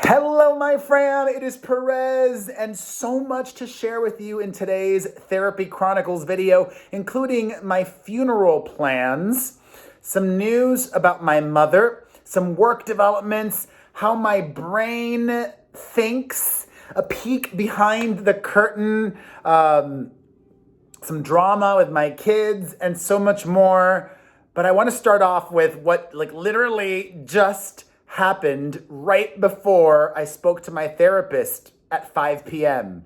Hello, my friend. It is Perez, and so much to share with you in today's Therapy Chronicles video, including my funeral plans, some news about my mother, some work developments, how my brain thinks, a peek behind the curtain, some drama with my kids, and so much more. But I want to start off with what literally just happened right before I spoke to my therapist at 5 p.m.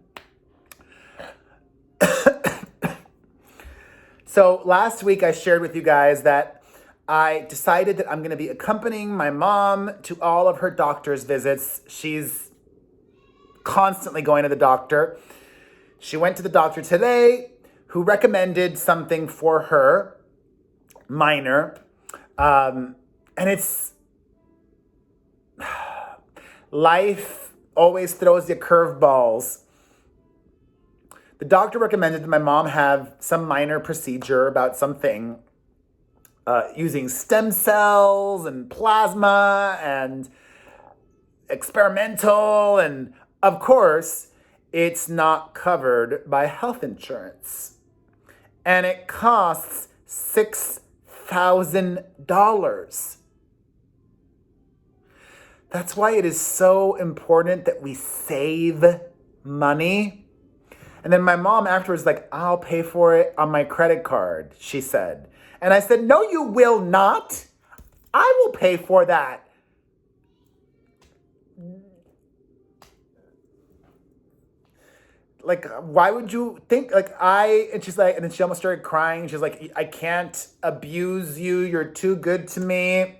So last week I shared with you guys that I decided that I'm going to be accompanying my mom to all of her doctor's visits. She's constantly going to the doctor. She went to the doctor today, who recommended something for her, minor, and it's life always throws you curveballs. The doctor recommended that my mom have some minor procedure about something using stem cells and plasma and experimental, and of course, it's not covered by health insurance. And it costs $6,000. That's why it is so important that we save money. And then my mom afterwards was like, I'll pay for it on my credit card, she said. And I said, no, you will not. I will pay for that. Like, why would you think, and she's like, and then she almost started crying. She's like, I can't abuse you. You're too good to me.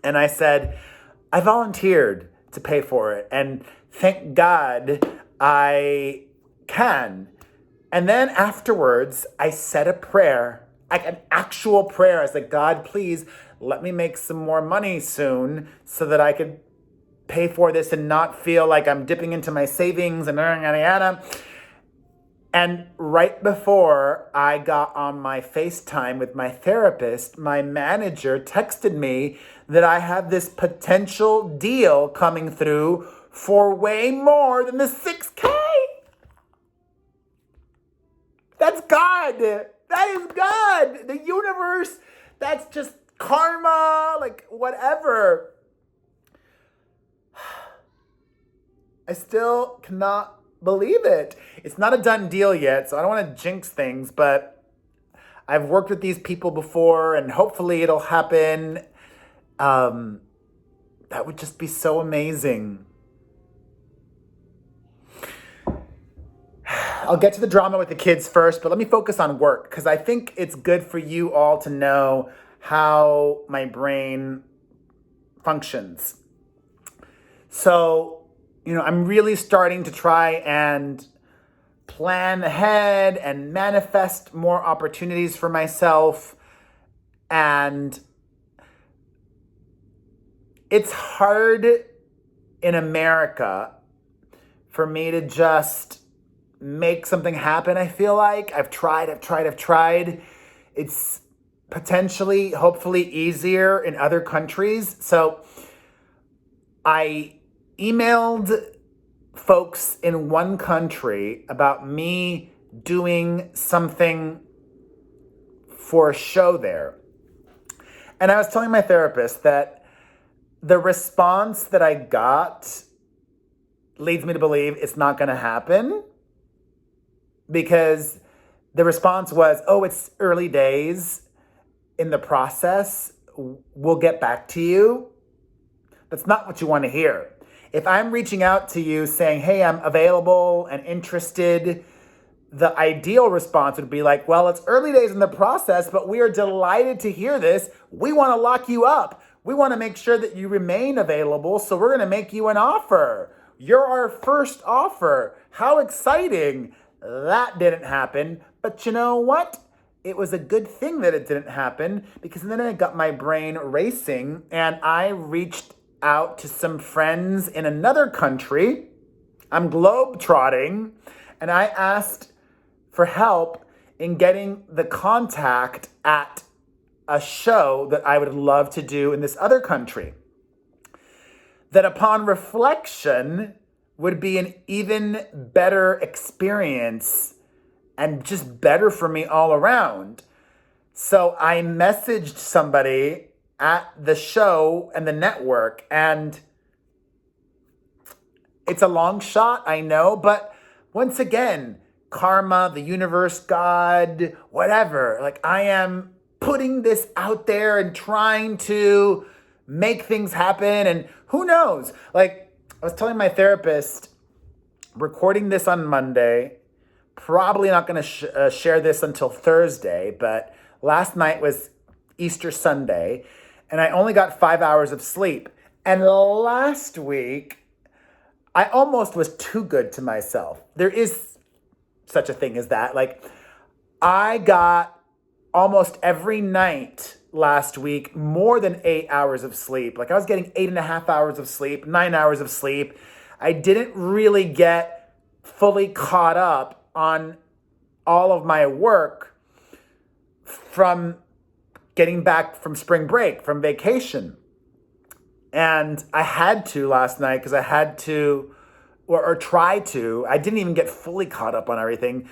And I said, I volunteered to pay for it. And thank God I can. And then afterwards, I said a prayer, like an actual prayer. I was like, God, please let me make some more money soon so that I could pay for this and not feel like I'm dipping into my savings and yada yada. And right before I got on my FaceTime with my therapist, my manager texted me that I have this potential deal coming through for way more than the $6K. That's God. That is God. The universe. That's just karma, like whatever. I still cannot believe it. It's not a done deal yet, so I don't want to jinx things, but I've worked with these people before, and hopefully it'll happen. That would just be so amazing. I'll get to the drama with the kids first, but let me focus on work, because I think it's good for you all to know how my brain functions. So, I'm really starting to try and plan ahead and manifest more opportunities for myself. And it's hard in America for me to just make something happen, I feel like. I've tried. It's potentially, hopefully easier in other countries. So I emailed folks in one country about me doing something for a show there. And I was telling my therapist that the response that I got leads me to believe it's not going to happen, because the response was, oh, it's early days in the process. We'll get back to you. That's not what you want to hear. If I'm reaching out to you saying, hey, I'm available and interested, the ideal response would be like, well, it's early days in the process, but we are delighted to hear this. We want to lock you up. We want to make sure that you remain available, so we're going to make you an offer. You're our first offer. How exciting. That didn't happen. But you know what? It was a good thing that it didn't happen, because then I got my brain racing and I reached out to some friends in another country. I'm globetrotting, and I asked for help in getting the contact at a show that I would love to do in this other country. that upon reflection would be an even better experience and just better for me all around. So I messaged somebody at the show and the network, and it's a long shot, I know, but once again, karma, the universe, God, whatever, like I am putting this out there and trying to make things happen, and who knows? Like I was telling my therapist, recording this on Monday, probably not going to share this until Thursday, but last night was Easter Sunday, and I only got 5 hours of sleep. And last week, I almost was too good to myself. There is such a thing as that. Like, I got almost every night last week more than 8 hours of sleep. Like, I was getting 8.5 hours of sleep, 9 hours of sleep. I didn't really get fully caught up on all of my work from getting back from spring break, from vacation. And I had to last night because I had to, or try to. I didn't even get fully caught up on everything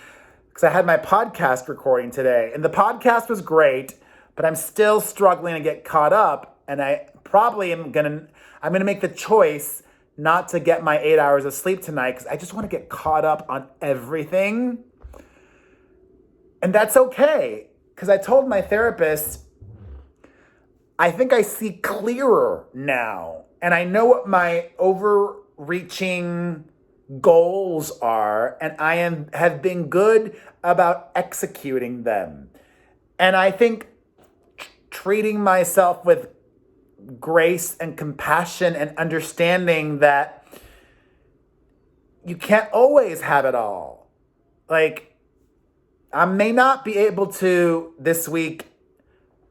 because I had my podcast recording today. And the podcast was great, but I'm still struggling to get caught up. And I probably I'm gonna make the choice not to get my 8 hours of sleep tonight because I just want to get caught up on everything. And that's okay. Because I told my therapist, I think I see clearer now. And I know what my overreaching goals are. And I have been good about executing them. And I think treating myself with grace and compassion and understanding that you can't always have it all. Like, I may not be able to this week.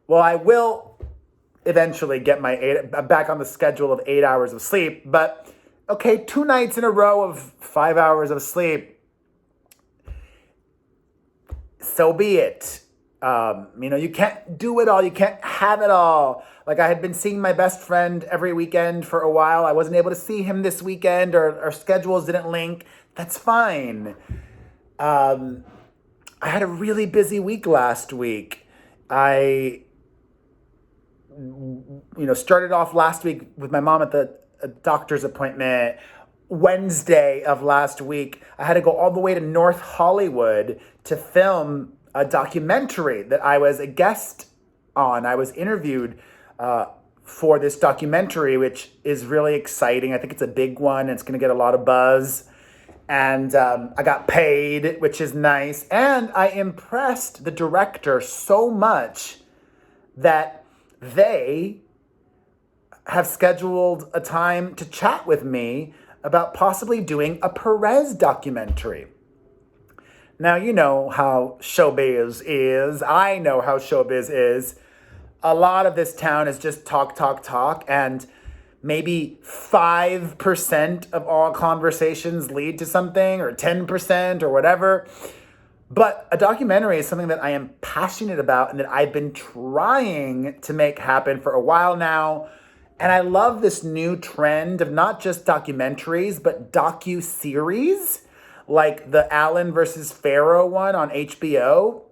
Well, I will eventually get back on the schedule of 8 hours of sleep. But okay, 2 nights in a row of 5 hours of sleep. So be it. You can't do it all. You can't have it all. Like, I had been seeing my best friend every weekend for a while. I wasn't able to see him this weekend, or our schedules didn't link. That's fine. I had a really busy week last week. I, started off last week with my mom at the doctor's appointment. Wednesday of last week, I had to go all the way to North Hollywood to film a documentary that I was a guest on. I was interviewed for this documentary, which is really exciting. I think it's a big one. It's going to get a lot of buzz. And I got paid, which is nice. And I impressed the director so much that they have scheduled a time to chat with me about possibly doing a Perez documentary. Now, you know how showbiz is. I know how showbiz is. A lot of this town is just talk, talk, talk, and maybe 5% of all conversations lead to something, or 10% or whatever. But a documentary is something that I am passionate about and that I've been trying to make happen for a while now. And I love this new trend of not just documentaries, but docu-series, like the Allen versus Farrow one on HBO.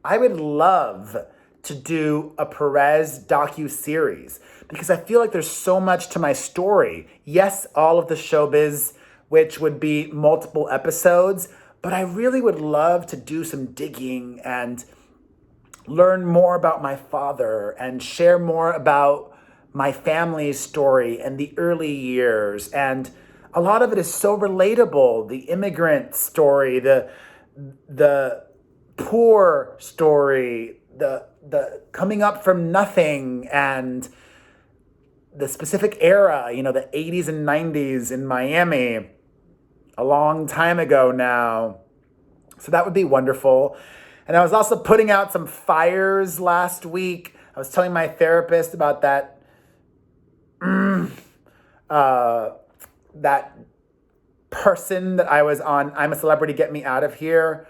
I would love to do a Perez docu-series because I feel like there's so much to my story. Yes, all of the showbiz, which would be multiple episodes, but I really would love to do some digging and learn more about my father and share more about my family's story and the early years. And a lot of it is so relatable. The immigrant story, the poor story, the coming up from nothing, and the specific era, the 80s and 90s in Miami, a long time ago now. So that would be wonderful. And I was also putting out some fires last week. I was telling my therapist about that that person that I was on I'm a Celebrity, Get Me Out of Here,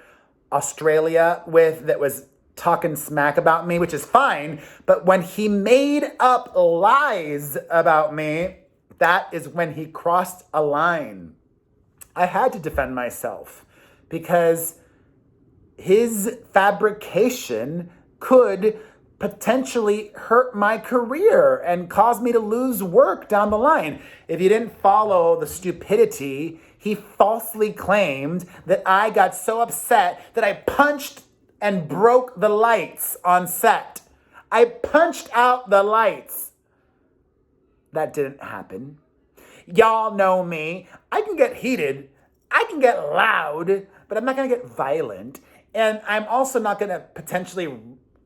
Australia with, that was talking smack about me, which is fine. But when he made up lies about me that is when he crossed a line. I had to defend myself because his fabrication could potentially hurt my career and cause me to lose work down the line. If you didn't follow the stupidity, he falsely claimed that I got so upset that I punched and broke the lights on set. I punched out the lights. That didn't happen. Y'all know me. I can get heated. I can get loud, but I'm not going to get violent. And I'm also not going to potentially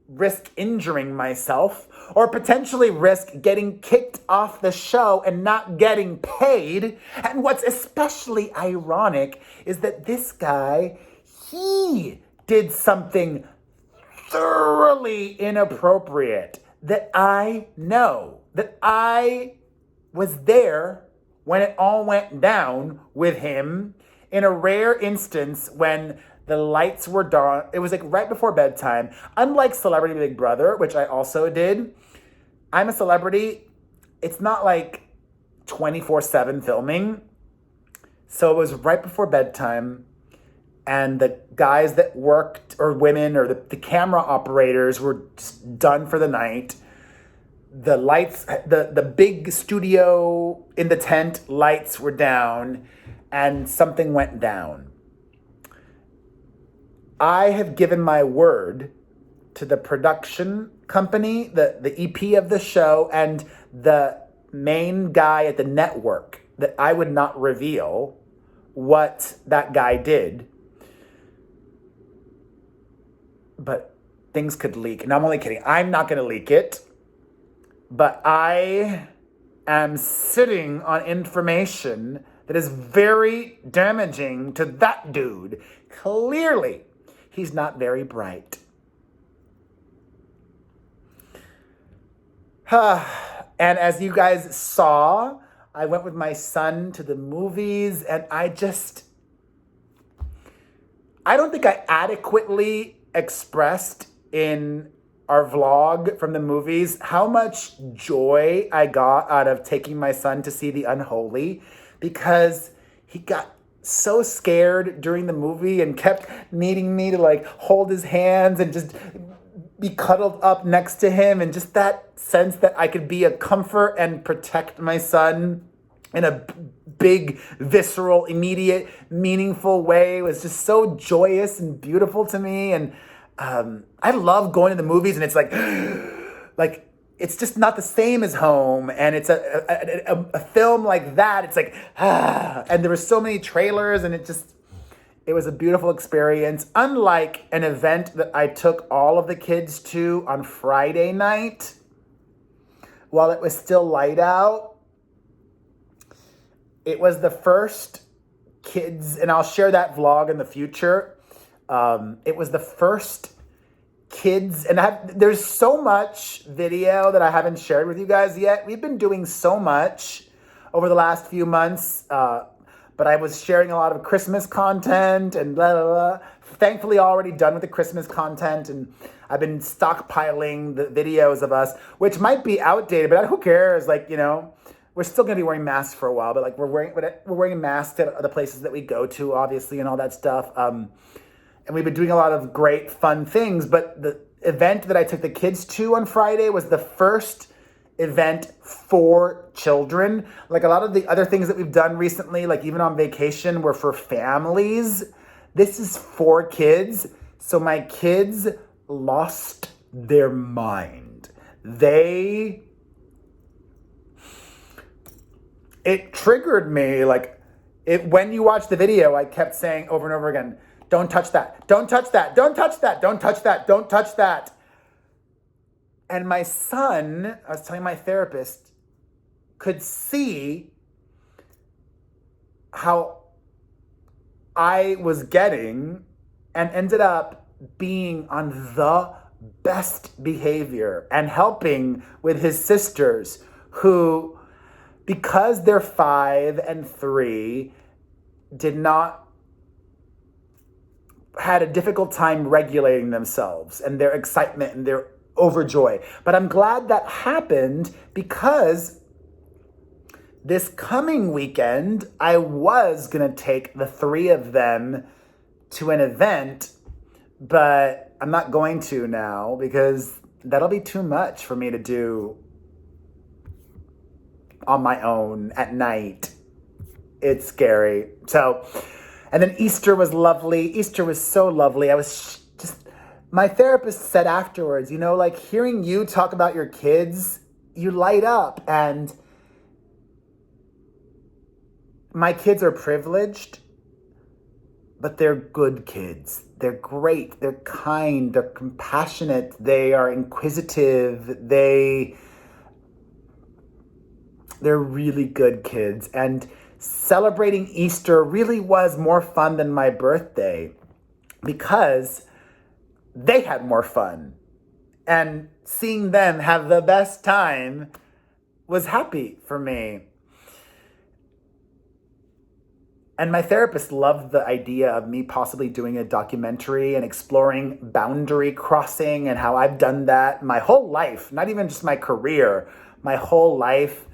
risk injuring myself or potentially risk getting kicked off the show and not getting paid. And what's especially ironic is that this guy, he did something thoroughly inappropriate that I know, that I was there when it all went down with him in a rare instance when the lights were dark. It was like right before bedtime. Unlike Celebrity Big Brother, which I also did, I'm a celebrity. It's not like 24/7 filming. So it was right before bedtime. And the guys that worked, or women, or the camera operators were just done for the night. The lights, the big studio in the tent lights were down, and something went down. I have given my word to the production company, the EP of the show, and the main guy at the network that I would not reveal what that guy did. But things could leak. And I'm only kidding. I'm not going to leak it. But I am sitting on information that is very damaging to that dude. Clearly, he's not very bright. And as you guys saw, I went with my son to the movies, and I don't think I adequately expressed in our vlog from the movies how much joy I got out of taking my son to see The Unholy, because he got so scared during the movie and kept needing me to like hold his hands and just be cuddled up next to him, and just that sense that I could be a comfort and protect my son in a big, visceral, immediate, meaningful way was just so joyous and beautiful to me. And I love going to the movies, and it's like it's just not the same as home. And it's a film like that. It's like, and there were so many trailers, and it was a beautiful experience. Unlike an event that I took all of the kids to on Friday night, while it was still light out. It was the first kids, and I'll share that vlog in the future. It was the first kids, and there's so much video that I haven't shared with you guys yet. We've been doing so much over the last few months, but I was sharing a lot of Christmas content and blah, blah, blah. Thankfully, already done with the Christmas content, and I've been stockpiling the videos of us, which might be outdated, but who cares? Like, you know, we're still going to be wearing masks for a while, but like we're wearing masks at the places that we go to, obviously, and all that stuff. And we've been doing a lot of great, fun things. But the event that I took the kids to on Friday was the first event for children. Like a lot of the other things that we've done recently, like even on vacation, were for families. This is for kids. So my kids lost their mind. It triggered me. When you watch the video, I kept saying over and over again, don't touch that, don't touch that, don't touch that, don't touch that, don't touch that. And my son, I was telling my therapist, could see how I was getting and ended up being on the best behavior and helping with his sisters who, because they're 5 and 3, had a difficult time regulating themselves and their excitement and their overjoy. But I'm glad that happened because this coming weekend, I was going to take the three of them to an event, but I'm not going to now because that'll be too much for me to do on my own at night. It's scary. So, and then Easter was lovely. Easter was so lovely. My therapist said afterwards, like hearing you talk about your kids, you light up. And my kids are privileged, but they're good kids. They're great. They're kind. They're compassionate. They are inquisitive. They're really good kids. And celebrating Easter really was more fun than my birthday because they had more fun. And seeing them have the best time was happy for me. And my therapist loved the idea of me possibly doing a documentary and exploring boundary crossing and how I've done that my whole life, not even just my career, my whole life.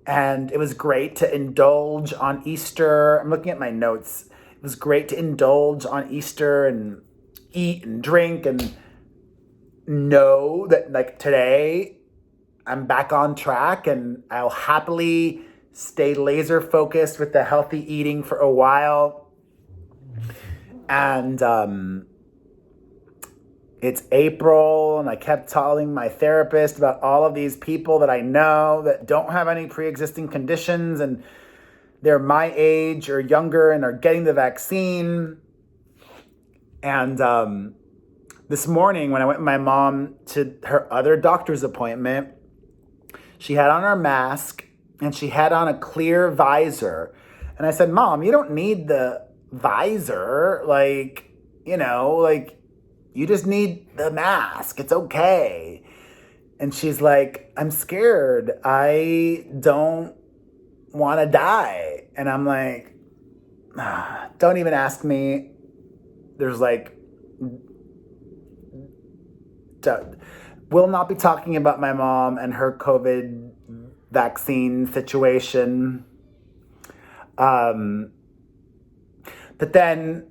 And it was great to indulge on Easter. I'm looking at my notes. It was great to indulge on Easter and eat and drink and know that like today I'm back on track and I'll happily stay laser focused with the healthy eating for a while. And it's April, and I kept telling my therapist about all of these people that I know that don't have any pre-existing conditions, and they're my age or younger and are getting the vaccine. And this morning when I went with my mom to her other doctor's appointment, she had on her mask and she had on a clear visor. And I said, Mom, you don't need the visor. You just need the mask. It's okay. And she's like, I'm scared. I don't want to die. And I'm like, don't even ask me. There's we'll not be talking about my mom and her COVID vaccine situation. But then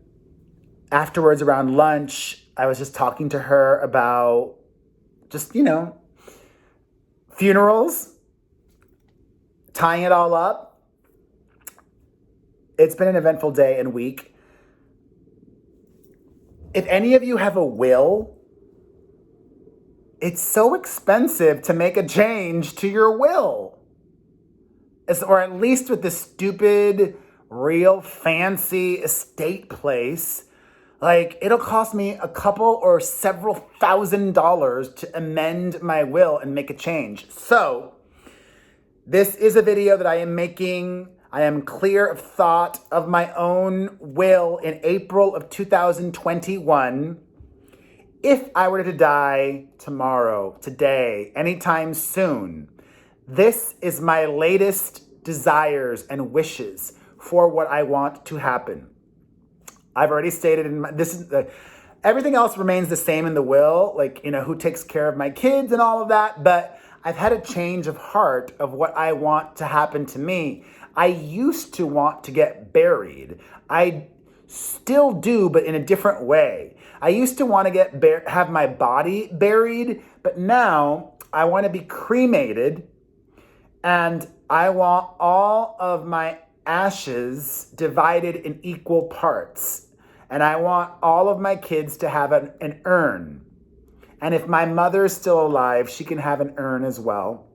afterwards around lunch, I was just talking to her about just, funerals, tying it all up. It's been an eventful day and week. If any of you have a will, it's so expensive to make a change to your will. Or at least with this stupid, real fancy estate place. It'll cost me a couple or several $1,000s to amend my will and make a change. So, this is a video that I am making. I am clear of thought of my own will in April of 2021. If I were to die tomorrow, today, anytime soon, this is my latest desires and wishes for what I want to happen. I've already stated everything else remains the same in the will, who takes care of my kids and all of that, but I've had a change of heart of what I want to happen to me. I used to want to get buried. I still do, but in a different way. I used to want to have my body buried, but now I want to be cremated, and I want all of my ashes divided in equal parts. And I want all of my kids to have an urn. And if my mother's still alive, she can have an urn as well.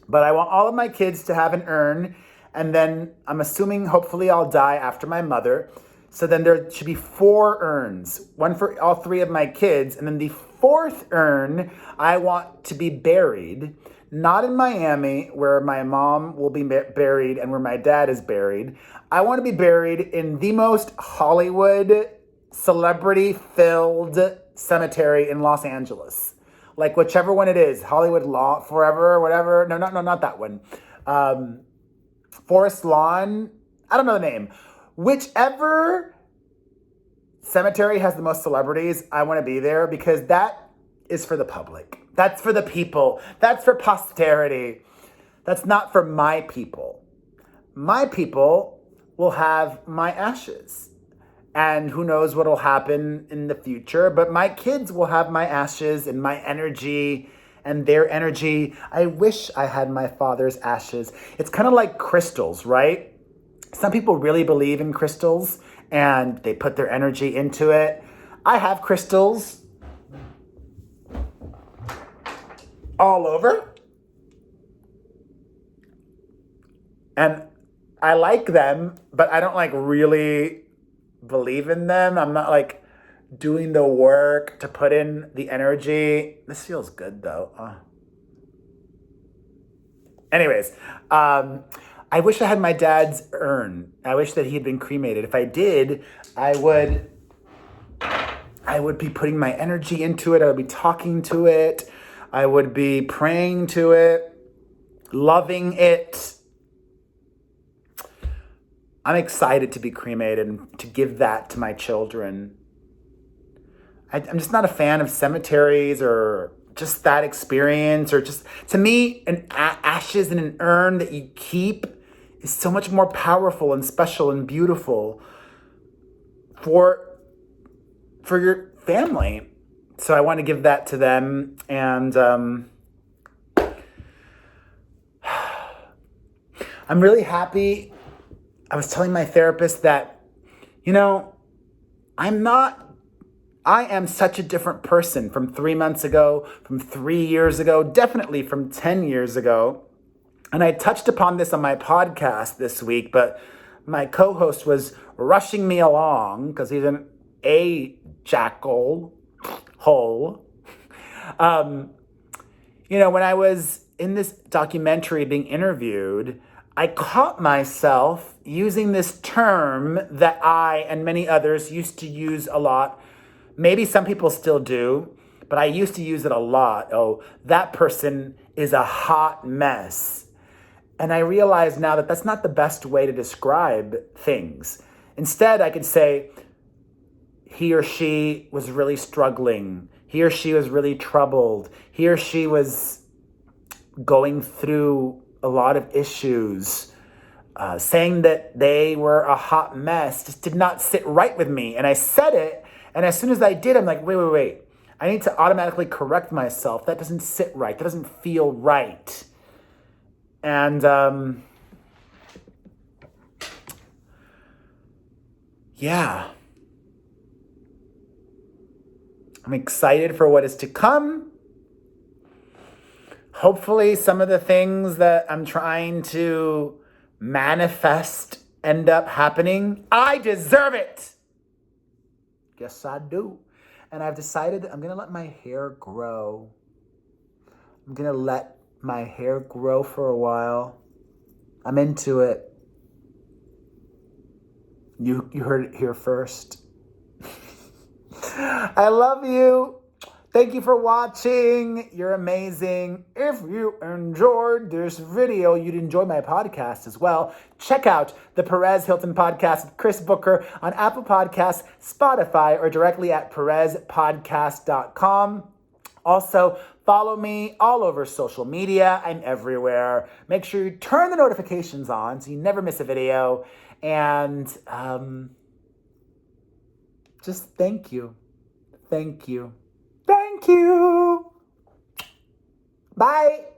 But I want all of my kids to have an urn. And then I'm assuming hopefully I'll die after my mother. So then there should be 4 urns, one for all 3 of my kids. And then the 4th urn, I want to be buried, not in Miami where my mom will be buried and where my dad is buried. I want to be buried in the most Hollywood, celebrity-filled cemetery in Los Angeles. Whichever one it is, Hollywood Lawn, Forever, or whatever. No, not that one. Forest Lawn, I don't know the name. Whichever cemetery has the most celebrities, I want to be there because that is for the public. That's for the people. That's for posterity. That's not for my people. my people will have my ashes. And who knows what will happen in the future, but my kids will have my ashes and my energy and their energy. I wish I had my father's ashes. It's kind of like crystals, right? Some people really believe in crystals and they put their energy into it. I have crystals all over. And I like them, but I don't like really believe in them. I'm not like doing the work to put in the energy. This feels good though. Anyways, I wish I had my dad's urn. I wish that he had been cremated. If I did, I would be putting my energy into it. I would be talking to it. I would be praying to it, loving it. I'm excited to be cremated and to give that to my children. I'm just not a fan of cemeteries or just that experience, or just, to me, ashes in an urn that you keep is so much more powerful and special and beautiful for your family. So I want to give that to them. And I'm really happy. I was telling my therapist that, I am such a different person from 3 months ago, from 3 years ago, definitely from 10 years ago. And I touched upon this on my podcast this week, but my co-host was rushing me along because he's an jackal hole. When I was in this documentary being interviewed, I caught myself using this term that I and many others used to use a lot. Maybe some people still do, but I used to use it a lot. Oh, that person is a hot mess. And I realize now that that's not the best way to describe things. Instead, I could say, he or she was really struggling. He or she was really troubled. He or she was going through a lot of issues. Saying that they were a hot mess just did not sit right with me. And I said it, and as soon as I did, I'm like, wait. I need to automatically correct myself. That doesn't sit right. That doesn't feel right. And yeah. I'm excited for what is to come. Hopefully some of the things that I'm trying to manifest end up happening. I deserve it. Yes, I do. And I've decided that I'm going to let my hair grow. I'm going to let my hair grow for a while. I'm into it. You heard it here first. I love you. Thank you for watching. You're amazing. If you enjoyed this video, you'd enjoy my podcast as well. Check out the Perez Hilton podcast with Chris Booker on Apple Podcasts, Spotify, or directly at perezpodcast.com. Also, follow me all over social media. I'm everywhere. Make sure you turn the notifications on so you never miss a video. And just thank you. Thank you. Thank you. Bye.